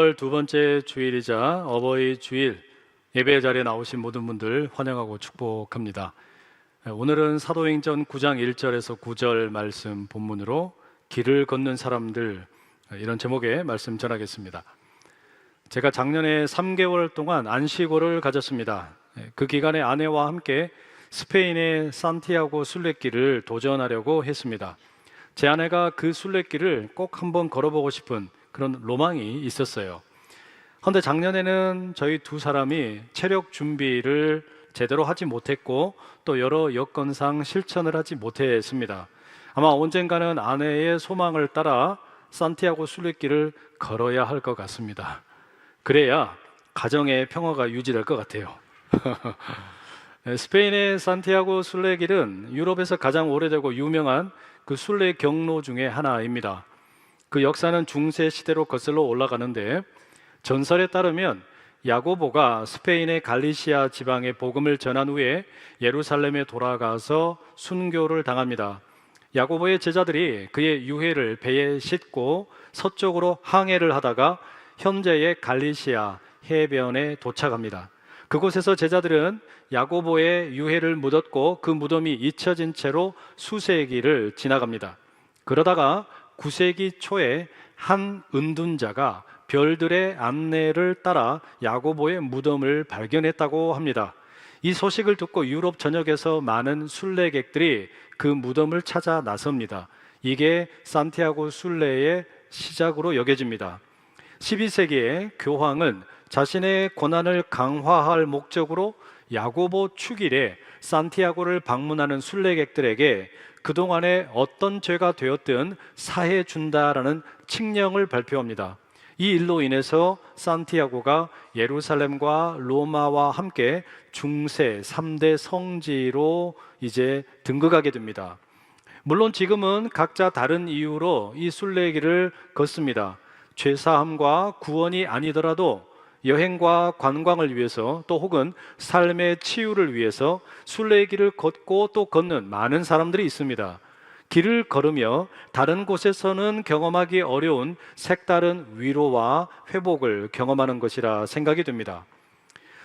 6월 두 번째 주일이자 어버이 주일 예배 자리에 나오신 모든 분들 환영하고 축복합니다. 오늘은 사도행전 9장 1절에서 9절 말씀 본문으로 길을 걷는 사람들, 이런 제목의 말씀 전하겠습니다. 제가 작년에 3개월 동안 안식월을 가졌습니다. 그 기간에 아내와 함께 스페인의 산티아고 순례길을 도전하려고 했습니다. 제 아내가 그 순례길을 꼭 한번 걸어보고 싶은 그런 로망이 있었어요. 그런데 작년에는 저희 두 사람이 체력 준비를 제대로 하지 못했고 또 여러 여건상 실천을 하지 못했습니다. 아마 언젠가는 아내의 소망을 따라 산티아고 순례길을 걸어야 할 것 같습니다. 그래야 가정의 평화가 유지될 것 같아요. 스페인의 산티아고 순례길은 유럽에서 가장 오래되고 유명한 그 순례 경로 중에 하나입니다. 그 역사는 중세 시대로 거슬러 올라가는데, 전설에 따르면 야고보가 스페인의 갈리시아 지방에 복음을 전한 후에 예루살렘에 돌아가서 순교를 당합니다. 야고보의 제자들이 그의 유해를 배에 싣고 서쪽으로 항해를 하다가 현재의 갈리시아 해변에 도착합니다. 그곳에서 제자들은 야고보의 유해를 묻었고 그 무덤이 잊혀진 채로 수세기를 지나갑니다. 그러다가 9세기 초에 한 은둔자가 별들의 안내를 따라 야고보의 무덤을 발견했다고 합니다. 이 소식을 듣고 유럽 전역에서 많은 순례객들이 그 무덤을 찾아 나섭니다. 이게 산티아고 순례의 시작으로 여겨집니다. 12세기에 교황은 자신의 권한을 강화할 목적으로 야고보 축일에 산티아고를 방문하는 순례객들에게 그동안에 어떤 죄가 되었든 사해 준다라는 칙령을 발표합니다. 이 일로 인해서 산티아고가 예루살렘과 로마와 함께 중세 3대 성지로 이제 등극하게 됩니다. 물론 지금은 각자 다른 이유로 이 순례길을 걷습니다. 죄사함과 구원이 아니더라도 여행과 관광을 위해서 또 혹은 삶의 치유를 위해서 순례길을 걷고 또 걷는 많은 사람들이 있습니다. 길을 걸으며 다른 곳에서는 경험하기 어려운 색다른 위로와 회복을 경험하는 것이라 생각이 됩니다.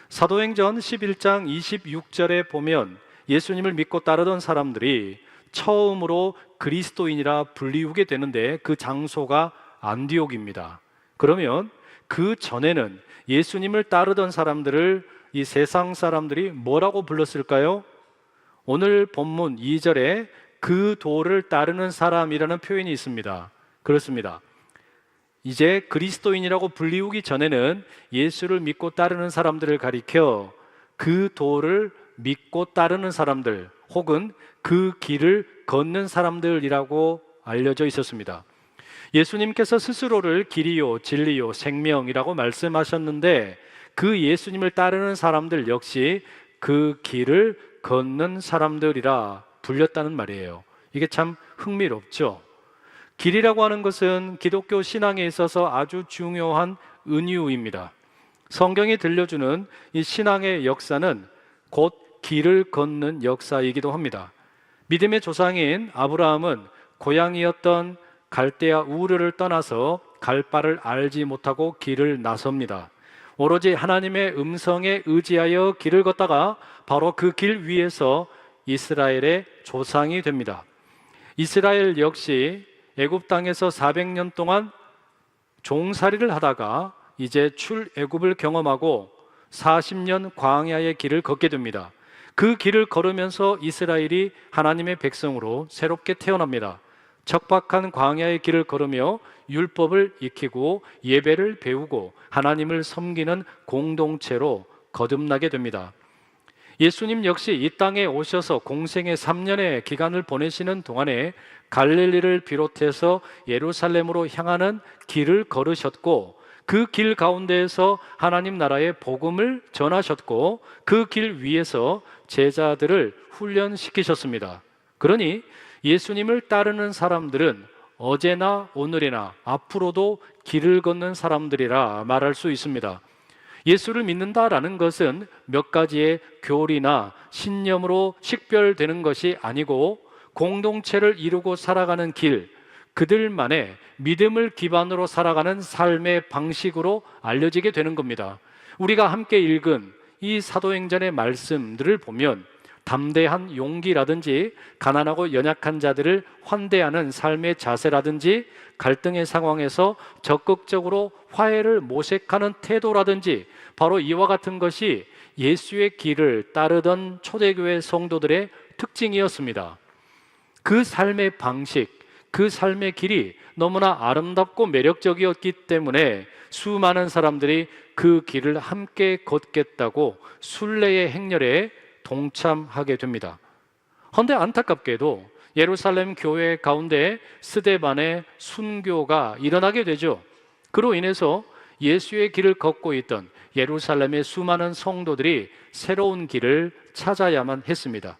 사도행전 11장 26절에 보면 예수님을 믿고 따르던 사람들이 처음으로 그리스도인이라 불리우게 되는데 그 장소가 안디옥입니다. 그러면 그 전에는 예수님을 따르던 사람들을 이 세상 사람들이 뭐라고 불렀을까요? 오늘 본문 2절에 그 도를 따르는 사람이라는 표현이 있습니다. 그렇습니다. 이제 그리스도인이라고 불리우기 전에는 예수를 믿고 따르는 사람들을 가리켜 그 도를 믿고 따르는 사람들 혹은 그 길을 걷는 사람들이라고 알려져 있었습니다. 예수님께서 스스로를 길이요 진리요 생명이라고 말씀하셨는데 그 예수님을 따르는 사람들 역시 그 길을 걷는 사람들이라 불렸다는 말이에요. 이게 참 흥미롭죠. 길이라고 하는 것은 기독교 신앙에 있어서 아주 중요한 은유입니다. 성경이 들려주는 이 신앙의 역사는 곧 길을 걷는 역사이기도 합니다. 믿음의 조상인 아브라함은 고향이었던 갈대아 우르를 떠나서 갈 바를 알지 못하고 길을 나섭니다. 오로지 하나님의 음성에 의지하여 길을 걷다가 바로 그 길 위에서 이스라엘의 조상이 됩니다. 이스라엘 역시 애굽 땅에서 400년 동안 종살이를 하다가 이제 출애굽을 경험하고 40년 광야의 길을 걷게 됩니다. 그 길을 걸으면서 이스라엘이 하나님의 백성으로 새롭게 태어납니다. 척박한 광야의 길을 걸으며 율법을 익히고 예배를 배우고 하나님을 섬기는 공동체로 거듭나게 됩니다. 예수님 역시 이 땅에 오셔서 공생의 3년의 기간을 보내시는 동안에 갈릴리를 비롯해서 예루살렘으로 향하는 길을 걸으셨고 그 길 가운데에서 하나님 나라의 복음을 전하셨고 그 길 위에서 제자들을 훈련시키셨습니다. 그러니 예수님을 따르는 사람들은 어제나 오늘이나 앞으로도 길을 걷는 사람들이라 말할 수 있습니다. 예수를 믿는다라는 것은 몇 가지의 교리나 신념으로 식별되는 것이 아니고 공동체를 이루고 살아가는 길, 그들만의 믿음을 기반으로 살아가는 삶의 방식으로 알려지게 되는 겁니다. 우리가 함께 읽은 이 사도행전의 말씀들을 보면 담대한 용기라든지 가난하고 연약한 자들을 환대하는 삶의 자세라든지 갈등의 상황에서 적극적으로 화해를 모색하는 태도라든지 바로 이와 같은 것이 예수의 길을 따르던 초대교회 성도들의 특징이었습니다. 그 삶의 방식, 그 삶의 길이 너무나 아름답고 매력적이었기 때문에 수많은 사람들이 그 길을 함께 걷겠다고 순례의 행렬에 동참하게 됩니다. 그런데 안타깝게도 예루살렘 교회 가운데 스데반의 순교가 일어나게 되죠. 그로 인해서 예수의 길을 걷고 있던 예루살렘의 수많은 성도들이 새로운 길을 찾아야만 했습니다.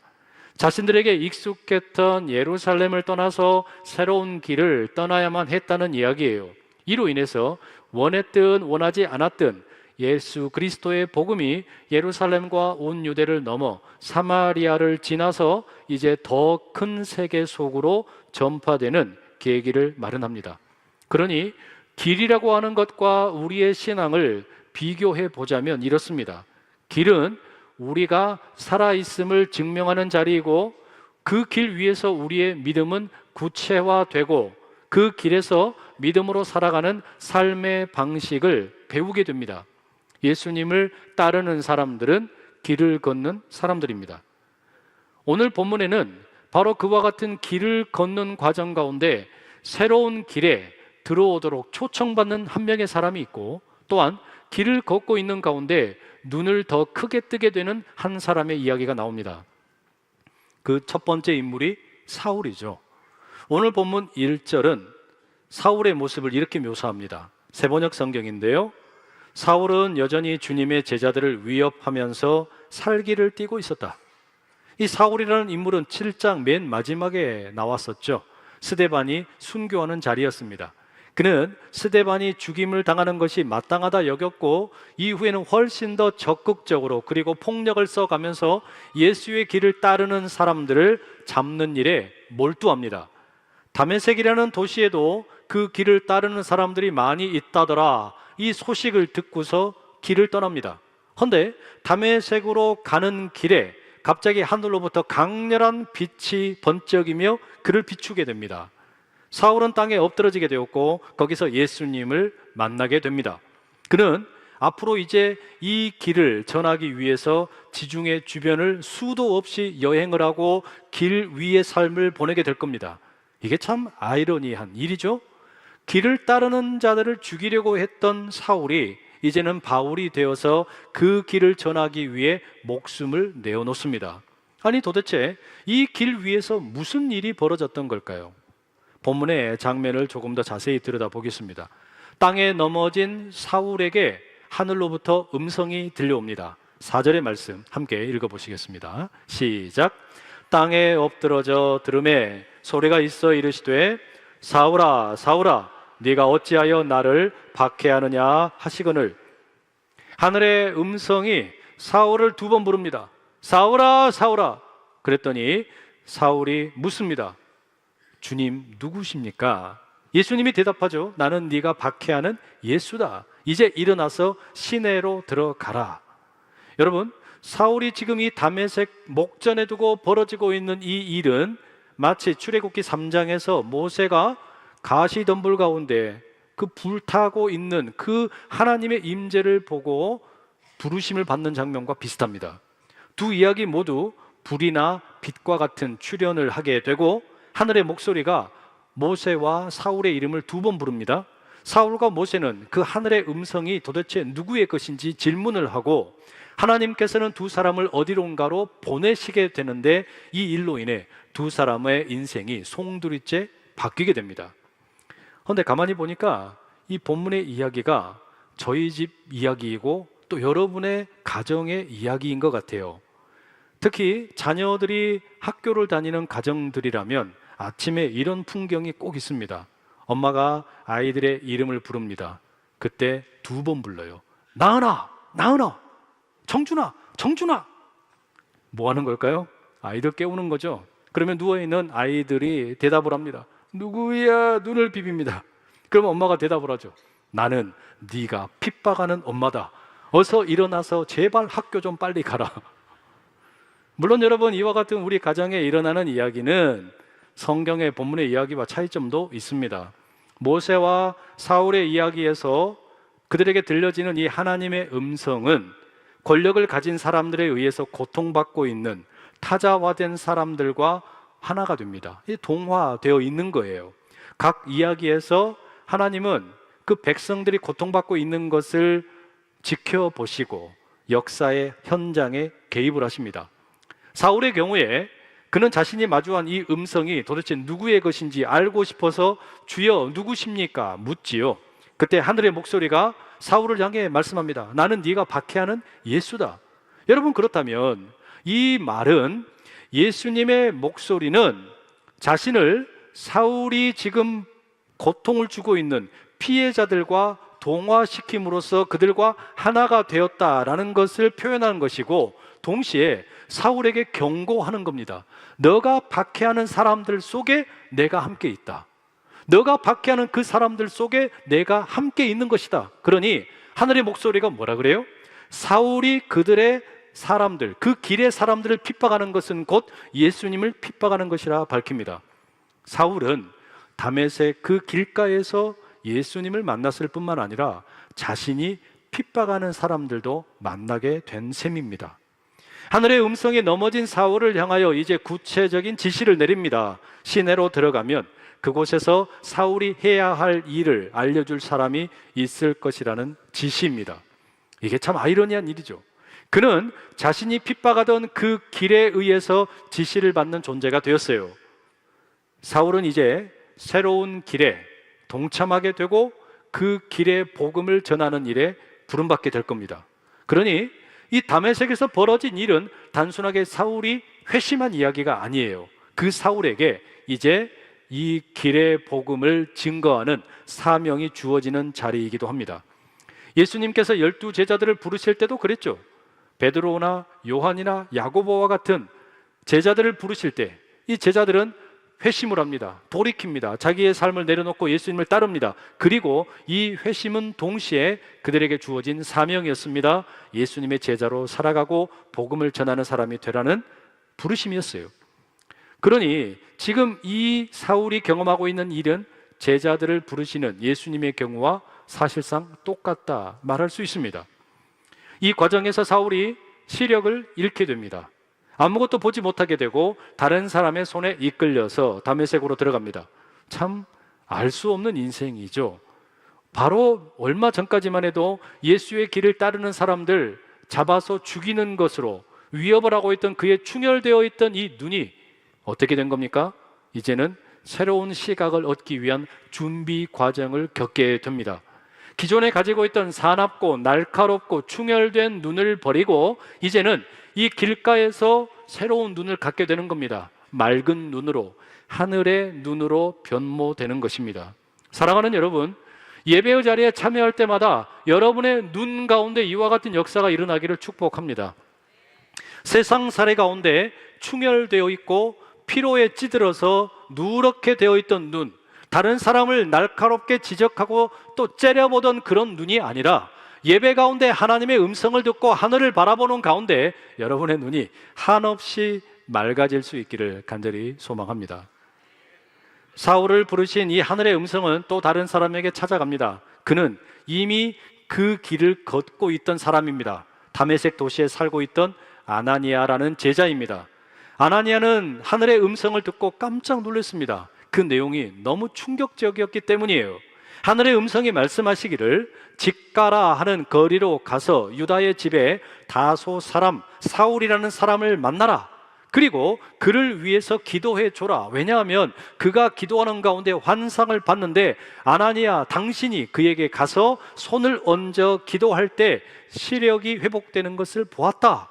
자신들에게 익숙했던 예루살렘을 떠나서 새로운 길을 떠나야만 했다는 이야기예요. 이로 인해서 원했든 원하지 않았든 예수 그리스도의 복음이 예루살렘과 온 유대를 넘어 사마리아를 지나서 이제 더 큰 세계 속으로 전파되는 계기를 마련합니다. 그러니 길이라고 하는 것과 우리의 신앙을 비교해 보자면 이렇습니다. 길은 우리가 살아있음을 증명하는 자리이고 그 길 위에서 우리의 믿음은 구체화되고 그 길에서 믿음으로 살아가는 삶의 방식을 배우게 됩니다. 예수님을 따르는 사람들은 길을 걷는 사람들입니다. 오늘 본문에는 바로 그와 같은 길을 걷는 과정 가운데 새로운 길에 들어오도록 초청받는 한 명의 사람이 있고 또한 길을 걷고 있는 가운데 눈을 더 크게 뜨게 되는 한 사람의 이야기가 나옵니다. 그 첫 번째 인물이 사울이죠. 오늘 본문 1절은 사울의 모습을 이렇게 묘사합니다. 세번역 성경인데요. 사울은 여전히 주님의 제자들을 위협하면서 살기를 띠고 있었다. 이 사울이라는 인물은 7장 맨 마지막에 나왔었죠. 스데반이 순교하는 자리였습니다. 그는 스데반이 죽임을 당하는 것이 마땅하다 여겼고 이후에는 훨씬 더 적극적으로 그리고 폭력을 써가면서 예수의 길을 따르는 사람들을 잡는 일에 몰두합니다. 다메섹이라는 도시에도 그 길을 따르는 사람들이 많이 있다더라. 이 소식을 듣고서 길을 떠납니다. 그런데 다메섹으로 가는 길에 갑자기 하늘로부터 강렬한 빛이 번쩍이며 그를 비추게 됩니다. 사울은 땅에 엎드러지게 되었고 거기서 예수님을 만나게 됩니다. 그는 앞으로 이제 이 길을 전하기 위해서 지중해 주변을 수도 없이 여행을 하고 길 위의 삶을 보내게 될 겁니다. 이게 참 아이러니한 일이죠. 길을 따르는 자들을 죽이려고 했던 사울이 이제는 바울이 되어서 그 길을 전하기 위해 목숨을 내어놓습니다. 아니 도대체 이 길 위에서 무슨 일이 벌어졌던 걸까요? 본문의 장면을 조금 더 자세히 들여다보겠습니다. 땅에 넘어진 사울에게 하늘로부터 음성이 들려옵니다. 4절의 말씀 함께 읽어보시겠습니다. 시작. 땅에 엎드러져 들음에 소리가 있어 이르시되 사울아 사울아 네가 어찌하여 나를 박해하느냐 하시거늘. 하늘의 음성이 사울을 2번 부릅니다. 사울아 사울아. 그랬더니 사울이 묻습니다. 주님 누구십니까? 예수님이 대답하죠. 나는 네가 박해하는 예수다. 이제 일어나서 시내로 들어가라. 여러분, 사울이 지금 이 다메섹 목전에 두고 벌어지고 있는 이 일은 마치 출애굽기 3장에서 모세가 가시덤불 가운데 그 불타고 있는 그 하나님의 임재를 보고 부르심을 받는 장면과 비슷합니다. 두 이야기 모두 불이나 빛과 같은 출현을 하게 되고 하늘의 목소리가 모세와 사울의 이름을 2번 부릅니다. 사울과 모세는 그 하늘의 음성이 도대체 누구의 것인지 질문을 하고 하나님께서는 두 사람을 어디론가로 보내시게 되는데 이 일로 인해 두 사람의 인생이 송두리째 바뀌게 됩니다. 그런데 가만히 보니까 이 본문의 이야기가 저희 집 이야기이고 또 여러분의 가정의 이야기인 것 같아요. 특히 자녀들이 학교를 다니는 가정들이라면 아침에 이런 풍경이 꼭 있습니다. 엄마가 아이들의 이름을 부릅니다. 그때 2번 불러요. 나은아, 나은아, 정준아, 정준아. 뭐 하는 걸까요? 아이들 깨우는 거죠. 그러면 누워있는 아이들이 대답을 합니다. 누구야? 눈을 비빕니다. 그럼 엄마가 대답을 하죠. 나는 네가 핍박하는 엄마다. 어서 일어나서 제발 학교 좀 빨리 가라. 물론 여러분, 이와 같은 우리 가정에 일어나는 이야기는 성경의 본문의 이야기와 차이점도 있습니다. 모세와 사울의 이야기에서 그들에게 들려지는 이 하나님의 음성은 권력을 가진 사람들에 의해서 고통받고 있는 타자화된 사람들과 하나가 됩니다. 이 동화되어 있는 거예요. 각 이야기에서 하나님은 그 백성들이 고통받고 있는 것을 지켜보시고 역사의 현장에 개입을 하십니다. 사울의 경우에 그는 자신이 마주한 이 음성이 도대체 누구의 것인지 알고 싶어서 주여 누구십니까? 묻지요. 그때 하늘의 목소리가 사울을 향해 말씀합니다. 나는 네가 박해하는 예수다. 여러분, 그렇다면 이 말은 예수님의 목소리는 자신을 사울이 지금 고통을 주고 있는 피해자들과 동화시킴으로써 그들과 하나가 되었다라는 것을 표현하는 것이고, 동시에 사울에게 경고하는 겁니다. 너가 박해하는 사람들 속에 내가 함께 있다. 너가 박해하는 그 사람들 속에 내가 함께 있는 것이다. 그러니 하늘의 목소리가 뭐라 그래요? 사울이 그들의 사람들, 그 길의 사람들을 핍박하는 것은 곧 예수님을 핍박하는 것이라 밝힙니다. 사울은 다메섹 그 길가에서 예수님을 만났을 뿐만 아니라 자신이 핍박하는 사람들도 만나게 된 셈입니다. 하늘의 음성이 넘어진 사울을 향하여 이제 구체적인 지시를 내립니다. 시내로 들어가면 그곳에서 사울이 해야 할 일을 알려줄 사람이 있을 것이라는 지시입니다. 이게 참 아이러니한 일이죠. 그는 자신이 핍박하던 그 길에 의해서 지시를 받는 존재가 되었어요. 사울은 이제 새로운 길에 동참하게 되고 그 길의 복음을 전하는 일에 부름받게 될 겁니다. 그러니 이 다메섹에서 벌어진 일은 단순하게 사울이 회심한 이야기가 아니에요. 그 사울에게 이제 이 길의 복음을 증거하는 사명이 주어지는 자리이기도 합니다. 예수님께서 12 제자들을 부르실 때도 그랬죠. 베드로나 요한이나 야고보와 같은 제자들을 부르실 때 이 제자들은 회심을 합니다. 돌이킵니다. 자기의 삶을 내려놓고 예수님을 따릅니다. 그리고 이 회심은 동시에 그들에게 주어진 사명이었습니다. 예수님의 제자로 살아가고 복음을 전하는 사람이 되라는 부르심이었어요. 그러니 지금 이 사울이 경험하고 있는 일은 제자들을 부르시는 예수님의 경우와 사실상 똑같다 말할 수 있습니다. 이 과정에서 사울이 시력을 잃게 됩니다. 아무것도 보지 못하게 되고 다른 사람의 손에 이끌려서 다메섹으로 들어갑니다. 참 알 수 없는 인생이죠. 바로 얼마 전까지만 해도 예수의 길을 따르는 사람들 잡아서 죽이는 것으로 위협을 하고 있던 그의 충혈되어 있던 이 눈이 어떻게 된 겁니까? 이제는 새로운 시각을 얻기 위한 준비 과정을 겪게 됩니다. 기존에 가지고 있던 사납고 날카롭고 충혈된 눈을 버리고 이제는 이 길가에서 새로운 눈을 갖게 되는 겁니다. 맑은 눈으로, 하늘의 눈으로 변모되는 것입니다. 사랑하는 여러분, 예배의 자리에 참여할 때마다 여러분의 눈 가운데 이와 같은 역사가 일어나기를 축복합니다. 세상 사례 가운데 충혈되어 있고 피로에 찌들어서 누렇게 되어 있던 눈, 다른 사람을 날카롭게 지적하고 또 째려보던 그런 눈이 아니라 예배 가운데 하나님의 음성을 듣고 하늘을 바라보는 가운데 여러분의 눈이 한없이 맑아질 수 있기를 간절히 소망합니다. 사울을 부르신 이 하늘의 음성은 또 다른 사람에게 찾아갑니다. 그는 이미 그 길을 걷고 있던 사람입니다. 다메섹 도시에 살고 있던 아나니아라는 제자입니다. 아나니아는 하늘의 음성을 듣고 깜짝 놀랐습니다. 그 내용이 너무 충격적이었기 때문이에요. 하늘의 음성이 말씀하시기를 직가라 하는 거리로 가서 유다의 집에 다소 사람 사울이라는 사람을 만나라. 그리고 그를 위해서 기도해 줘라. 왜냐하면 그가 기도하는 가운데 환상을 봤는데 아나니아 당신이 그에게 가서 손을 얹어 기도할 때 시력이 회복되는 것을 보았다.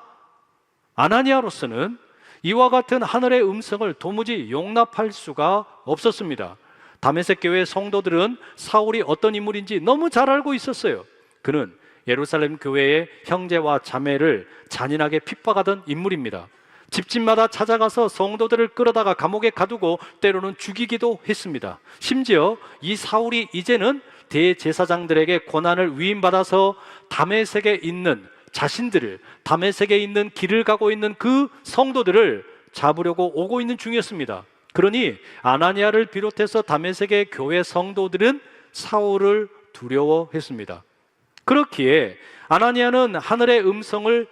아나니아로서는 이와 같은 하늘의 음성을 도무지 용납할 수가 없었습니다. 다메섹 교회 성도들은 사울이 어떤 인물인지 너무 잘 알고 있었어요. 그는 예루살렘 교회의 형제와 자매를 잔인하게 핍박하던 인물입니다. 집집마다 찾아가서 성도들을 끌어다가 감옥에 가두고 때로는 죽이기도 했습니다. 심지어 이 사울이 이제는 대제사장들에게 고난을 위임받아서 다메섹에 있는 자신들을, 다메섹에 있는 길을 가고 있는 그 성도들을 잡으려고 오고 있는 중이었습니다. 그러니 아나니아를 비롯해서 다메섹의 교회 성도들은 사울을 두려워했습니다. 그렇기에 아나니아는 하늘의 음성을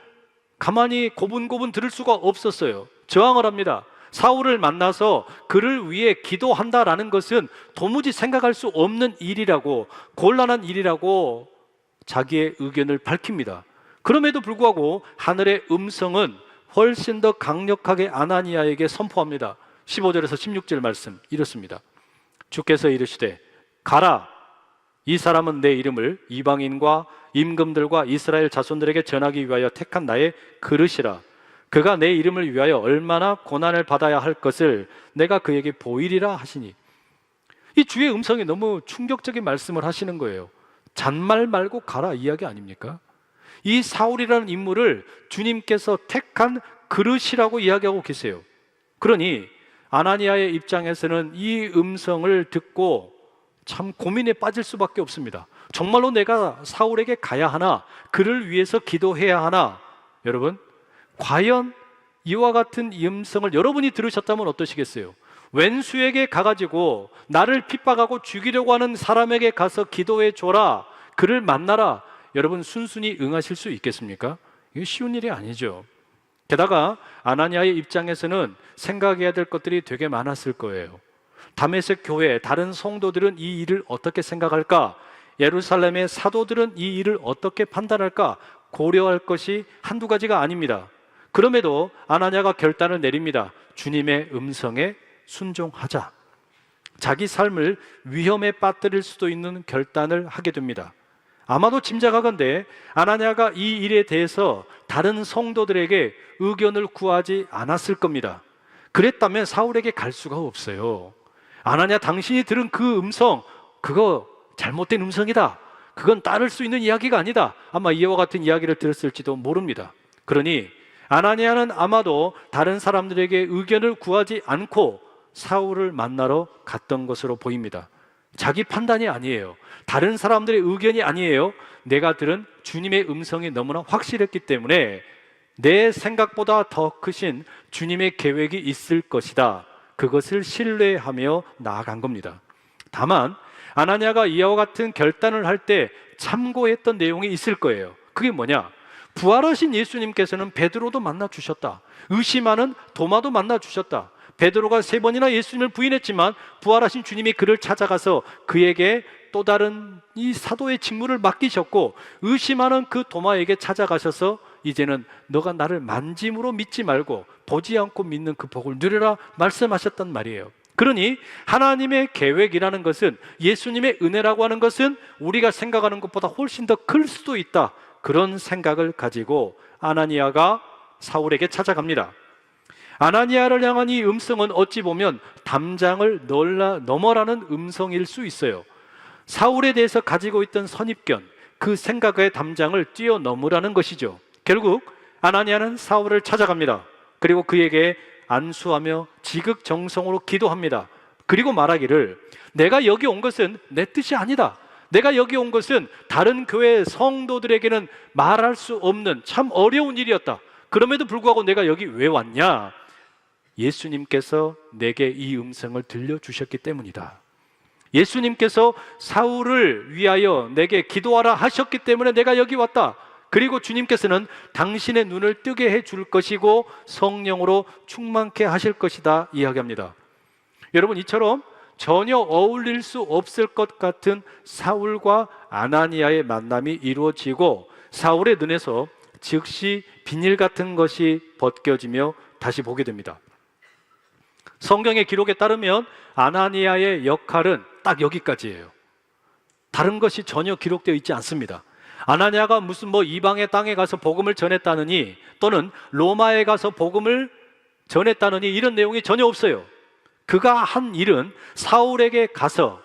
가만히 고분고분 들을 수가 없었어요. 저항을 합니다. 사울을 만나서 그를 위해 기도한다라는 것은 도무지 생각할 수 없는 일이라고, 곤란한 일이라고 자기의 의견을 밝힙니다. 그럼에도 불구하고 하늘의 음성은 훨씬 더 강력하게 아나니아에게 선포합니다. 15절에서 16절 말씀 이렇습니다. 주께서 이르시되 가라, 이 사람은 내 이름을 이방인과 임금들과 이스라엘 자손들에게 전하기 위하여 택한 나의 그릇이라. 그가 내 이름을 위하여 얼마나 고난을 받아야 할 것을 내가 그에게 보이리라 하시니. 이 주의 음성이 너무 충격적인 말씀을 하시는 거예요. 잔말 말고 가라 이야기 아닙니까? 이 사울이라는 인물을 주님께서 택한 그릇이라고 이야기하고 계세요. 그러니 아나니아의 입장에서는 이 음성을 듣고 참 고민에 빠질 수밖에 없습니다. 정말로 내가 사울에게 가야 하나? 그를 위해서 기도해야 하나? 여러분, 과연 이와 같은 이 음성을 여러분이 들으셨다면 어떠시겠어요? 웬수에게 가가지고 나를 핍박하고 죽이려고 하는 사람에게 가서 기도해 줘라, 그를 만나라, 여러분 순순히 응하실 수 있겠습니까? 이게 쉬운 일이 아니죠. 게다가 아나니아의 입장에서는 생각해야 될 것들이 되게 많았을 거예요. 다메섹 교회 다른 성도들은 이 일을 어떻게 생각할까? 예루살렘의 사도들은 이 일을 어떻게 판단할까? 고려할 것이 한두 가지가 아닙니다. 그럼에도 아나니아가 결단을 내립니다. 주님의 음성에 순종하자. 자기 삶을 위험에 빠뜨릴 수도 있는 결단을 하게 됩니다. 아마도 짐작하건대 아나니아가 이 일에 대해서 다른 성도들에게 의견을 구하지 않았을 겁니다. 그랬다면 사울에게 갈 수가 없어요. 아나니아, 당신이 들은 그 음성, 그거 잘못된 음성이다. 그건 따를 수 있는 이야기가 아니다. 아마 이와 같은 이야기를 들었을지도 모릅니다. 그러니 아나니아는 아마도 다른 사람들에게 의견을 구하지 않고 사울을 만나러 갔던 것으로 보입니다. 자기 판단이 아니에요. 다른 사람들의 의견이 아니에요. 내가 들은 주님의 음성이 너무나 확실했기 때문에 내 생각보다 더 크신 주님의 계획이 있을 것이다, 그것을 신뢰하며 나아간 겁니다. 다만 아나니아가 이와 같은 결단을 할 때 참고했던 내용이 있을 거예요. 그게 뭐냐? 부활하신 예수님께서는 베드로도 만나 주셨다. 의심하는 도마도 만나 주셨다. 베드로가 3번이나 예수님을 부인했지만 부활하신 주님이 그를 찾아가서 그에게 또 다른 이 사도의 직무를 맡기셨고, 의심하는 그 도마에게 찾아가셔서 이제는 너가 나를 만짐으로 믿지 말고 보지 않고 믿는 그 복을 누려라 말씀하셨단 말이에요. 그러니 하나님의 계획이라는 것은, 예수님의 은혜라고 하는 것은 우리가 생각하는 것보다 훨씬 더 클 수도 있다, 그런 생각을 가지고 아나니아가 사울에게 찾아갑니다. 아나니아를 향한 이 음성은 어찌 보면 담장을 넘어라는 음성일 수 있어요. 사울에 대해서 가지고 있던 선입견, 그 생각의 담장을 뛰어넘으라는 것이죠. 결국 아나니아는 사울을 찾아갑니다. 그리고 그에게 안수하며 지극정성으로 기도합니다. 그리고 말하기를, 내가 여기 온 것은 내 뜻이 아니다. 내가 여기 온 것은 다른 교회 성도들에게는 말할 수 없는 참 어려운 일이었다. 그럼에도 불구하고 내가 여기 왜 왔냐? 예수님께서 내게 이 음성을 들려주셨기 때문이다. 예수님께서 사울을 위하여 내게 기도하라 하셨기 때문에 내가 여기 왔다. 그리고 주님께서는 당신의 눈을 뜨게 해줄 것이고 성령으로 충만케 하실 것이다 이야기합니다. 여러분, 이처럼 전혀 어울릴 수 없을 것 같은 사울과 아나니아의 만남이 이루어지고 사울의 눈에서 즉시 비닐 같은 것이 벗겨지며 다시 보게 됩니다. 성경의 기록에 따르면 아나니아의 역할은 딱 여기까지예요. 다른 것이 전혀 기록되어 있지 않습니다. 아나니아가 무슨 이방의 땅에 가서 복음을 전했다느니, 또는 로마에 가서 복음을 전했다느니 이런 내용이 전혀 없어요. 그가 한 일은 사울에게 가서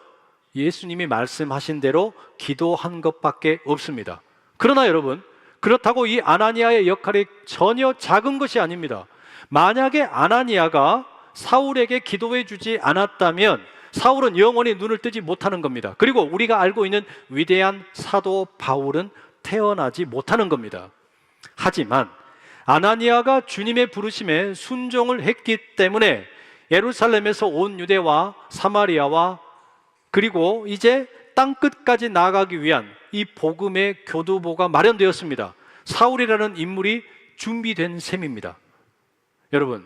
예수님이 말씀하신 대로 기도한 것밖에 없습니다. 그러나 여러분, 그렇다고 이 아나니아의 역할이 전혀 작은 것이 아닙니다. 만약에 아나니아가 사울에게 기도해 주지 않았다면 사울은 영원히 눈을 뜨지 못하는 겁니다. 그리고 우리가 알고 있는 위대한 사도 바울은 태어나지 못하는 겁니다. 하지만 아나니아가 주님의 부르심에 순종을 했기 때문에 예루살렘에서 온 유대와 사마리아와 그리고 이제 땅끝까지 나아가기 위한 이 복음의 교두보가 마련되었습니다. 사울이라는 인물이 준비된 셈입니다. 여러분,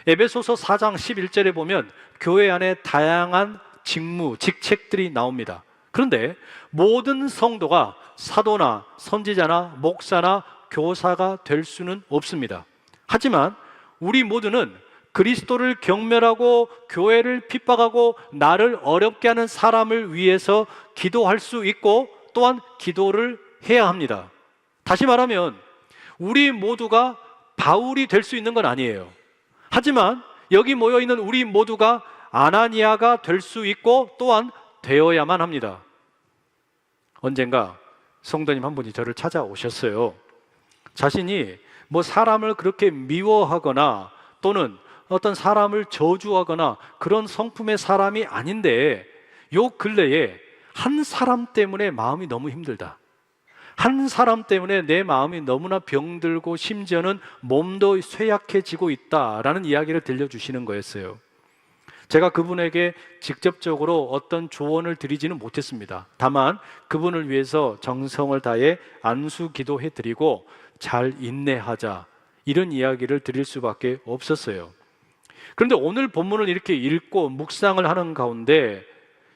에베소서 4장 11절에 보면 교회 안에 다양한 직무, 직책들이 나옵니다. 그런데 모든 성도가 사도나 선지자나 목사나 교사가 될 수는 없습니다. 하지만 우리 모두는 그리스도를 경멸하고 교회를 핍박하고 나를 어렵게 하는 사람을 위해서 기도할 수 있고 또한 기도를 해야 합니다. 다시 말하면 우리 모두가 바울이 될 수 있는 건 아니에요. 하지만 여기 모여 있는 우리 모두가 아나니아가 될 수 있고 또한 되어야만 합니다. 언젠가 성도님 한 분이 저를 찾아오셨어요. 자신이 뭐 사람을 그렇게 미워하거나 또는 어떤 사람을 저주하거나 그런 성품의 사람이 아닌데 요 근래에 한 사람 때문에 마음이 너무 힘들다. 한 사람 때문에 내 마음이 너무나 병들고 심지어는 몸도 쇠약해지고 있다라는 이야기를 들려주시는 거였어요. 제가 그분에게 직접적으로 어떤 조언을 드리지는 못했습니다. 다만 그분을 위해서 정성을 다해 안수 기도해 드리고 잘 인내하자 이런 이야기를 드릴 수밖에 없었어요. 그런데 오늘 본문을 이렇게 읽고 묵상을 하는 가운데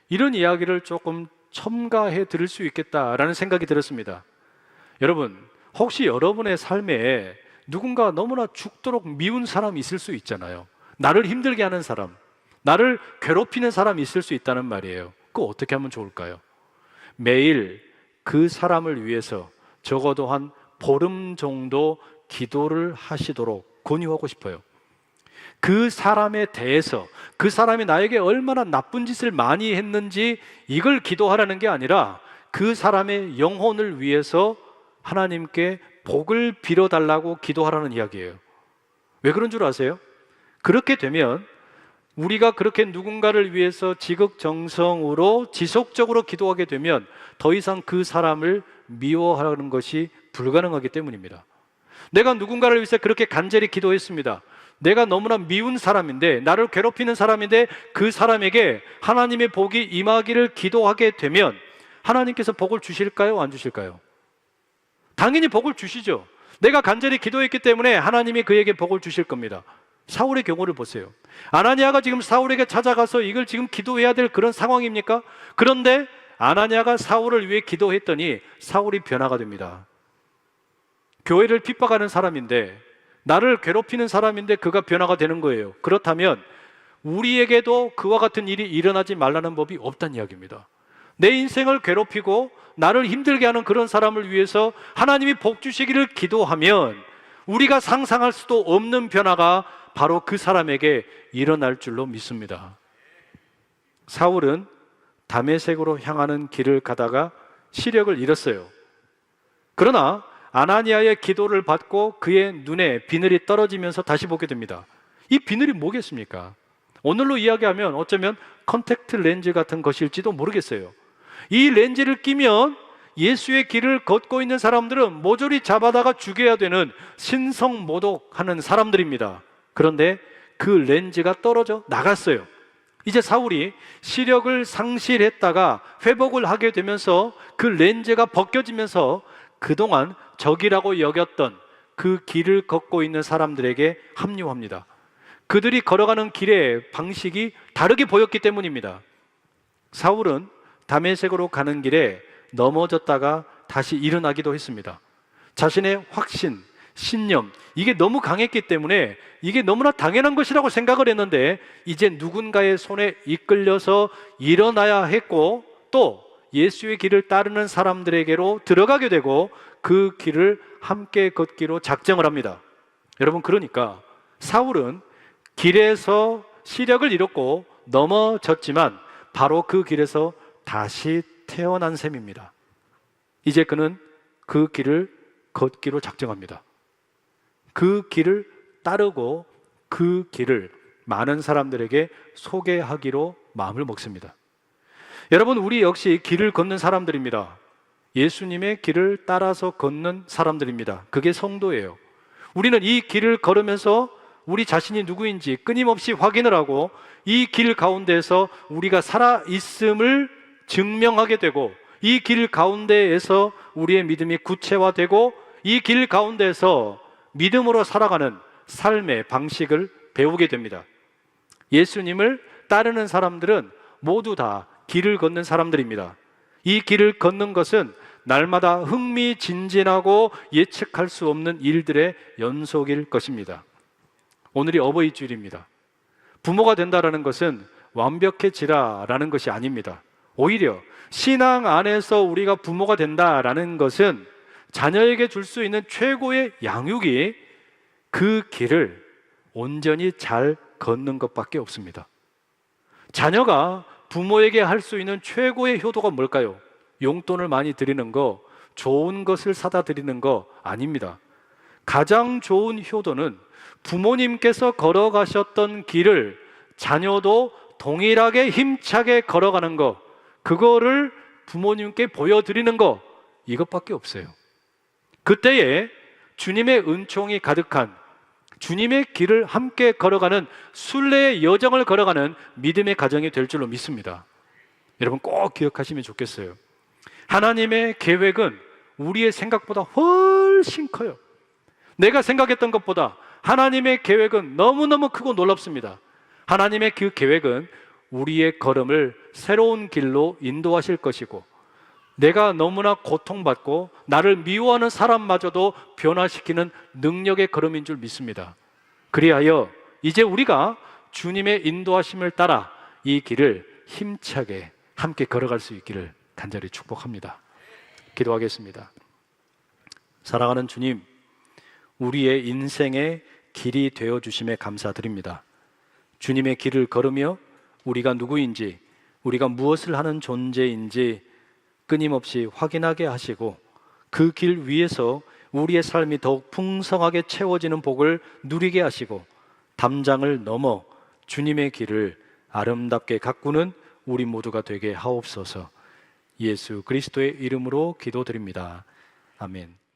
이런 이야기를 조금 첨가해 드릴 수 있겠다라는 생각이 들었습니다. 여러분, 혹시 여러분의 삶에 누군가 너무나 죽도록 미운 사람이 있을 수 있잖아요. 나를 힘들게 하는 사람, 나를 괴롭히는 사람이 있을 수 있다는 말이에요. 그거 어떻게 하면 좋을까요? 매일 그 사람을 위해서 적어도 한 보름 정도 기도를 하시도록 권유하고 싶어요. 그 사람에 대해서 그 사람이 나에게 얼마나 나쁜 짓을 많이 했는지 이걸 기도하라는 게 아니라 그 사람의 영혼을 위해서 하나님께 복을 빌어달라고 기도하라는 이야기예요. 왜 그런 줄 아세요? 그렇게 되면 우리가 그렇게 누군가를 위해서 지극정성으로 지속적으로 기도하게 되면 더 이상 그 사람을 미워하는 것이 불가능하기 때문입니다. 내가 누군가를 위해서 그렇게 간절히 기도했습니다. 내가 너무나 미운 사람인데, 나를 괴롭히는 사람인데 그 사람에게 하나님의 복이 임하기를 기도하게 되면 하나님께서 복을 주실까요? 안 주실까요? 당연히 복을 주시죠. 내가 간절히 기도했기 때문에 하나님이 그에게 복을 주실 겁니다. 사울의 경우를 보세요. 아나니아가 지금 사울에게 찾아가서 이걸 지금 기도해야 될 그런 상황입니까? 그런데 아나니아가 사울을 위해 기도했더니 사울이 변화가 됩니다. 교회를 핍박하는 사람인데, 나를 괴롭히는 사람인데 그가 변화가 되는 거예요. 그렇다면 우리에게도 그와 같은 일이 일어나지 말라는 법이 없다는 이야기입니다. 내 인생을 괴롭히고 나를 힘들게 하는 그런 사람을 위해서 하나님이 복 주시기를 기도하면 우리가 상상할 수도 없는 변화가 바로 그 사람에게 일어날 줄로 믿습니다. 사울은 다메섹으로 향하는 길을 가다가 시력을 잃었어요. 그러나 아나니아의 기도를 받고 그의 눈에 비늘이 떨어지면서 다시 보게 됩니다. 이 비늘이 뭐겠습니까? 오늘로 이야기하면 어쩌면 컨택트 렌즈 같은 것일지도 모르겠어요. 이 렌즈를 끼면 예수의 길을 걷고 있는 사람들은 모조리 잡아다가 죽여야 되는 신성모독하는 사람들입니다. 그런데 그 렌즈가 떨어져 나갔어요. 이제 사울이 시력을 상실했다가 회복을 하게 되면서 그 렌즈가 벗겨지면서 그동안 적이라고 여겼던 그 길을 걷고 있는 사람들에게 합류합니다. 그들이 걸어가는 길의 방식이 다르게 보였기 때문입니다. 사울은 다메섹으로 가는 길에 넘어졌다가 다시 일어나기도 했습니다. 자신의 확신, 신념, 이게 너무 강했기 때문에 이게 너무나 당연한 것이라고 생각을 했는데 이제 누군가의 손에 이끌려서 일어나야 했고 또 예수의 길을 따르는 사람들에게로 들어가게 되고 그 길을 함께 걷기로 작정을 합니다. 여러분, 그러니까 사울은 길에서 시력을 잃었고 넘어졌지만 바로 그 길에서 다시 태어난 셈입니다. 이제 그는 그 길을 걷기로 작정합니다. 그 길을 따르고 그 길을 많은 사람들에게 소개하기로 마음을 먹습니다. 여러분, 우리 역시 길을 걷는 사람들입니다. 예수님의 길을 따라서 걷는 사람들입니다. 그게 성도예요. 우리는 이 길을 걸으면서 우리 자신이 누구인지 끊임없이 확인을 하고 이 길 가운데에서 우리가 살아있음을 증명하게 되고 이 길 가운데에서 우리의 믿음이 구체화되고 이 길 가운데에서 믿음으로 살아가는 삶의 방식을 배우게 됩니다. 예수님을 따르는 사람들은 모두 다 길을 걷는 사람들입니다. 이 길을 걷는 것은 날마다 흥미진진하고 예측할 수 없는 일들의 연속일 것입니다. 오늘이 어버이주일입니다. 부모가 된다라는 것은 완벽해지라라는 것이 아닙니다. 오히려 신앙 안에서 우리가 부모가 된다라는 것은 자녀에게 줄 수 있는 최고의 양육이 그 길을 온전히 잘 걷는 것밖에 없습니다. 자녀가 부모에게 할 수 있는 최고의 효도가 뭘까요? 용돈을 많이 드리는 거, 좋은 것을 사다 드리는 거 아닙니다. 가장 좋은 효도는 부모님께서 걸어가셨던 길을 자녀도 동일하게 힘차게 걸어가는 거, 그거를 부모님께 보여드리는 거, 이것밖에 없어요. 그때에 주님의 은총이 가득한 주님의 길을 함께 걸어가는 순례의 여정을 걸어가는 믿음의 가정이 될 줄로 믿습니다. 여러분 꼭 기억하시면 좋겠어요. 하나님의 계획은 우리의 생각보다 훨씬 커요. 내가 생각했던 것보다 하나님의 계획은 너무너무 크고 놀랍습니다. 하나님의 그 계획은 우리의 걸음을 새로운 길로 인도하실 것이고 내가 너무나 고통받고 나를 미워하는 사람마저도 변화시키는 능력의 걸음인 줄 믿습니다. 그리하여 이제 우리가 주님의 인도하심을 따라 이 길을 힘차게 함께 걸어갈 수 있기를 간절히 축복합니다. 기도하겠습니다. 사랑하는 주님, 우리의 인생의 길이 되어주심에 감사드립니다. 주님의 길을 걸으며 우리가 누구인지, 우리가 무엇을 하는 존재인지 끊임없이 확인하게 하시고 그 길 위에서 우리의 삶이 더욱 풍성하게 채워지는 복을 누리게 하시고 담장을 넘어 주님의 길을 아름답게 가꾸는 우리 모두가 되게 하옵소서. 예수 그리스도의 이름으로 기도드립니다. 아멘.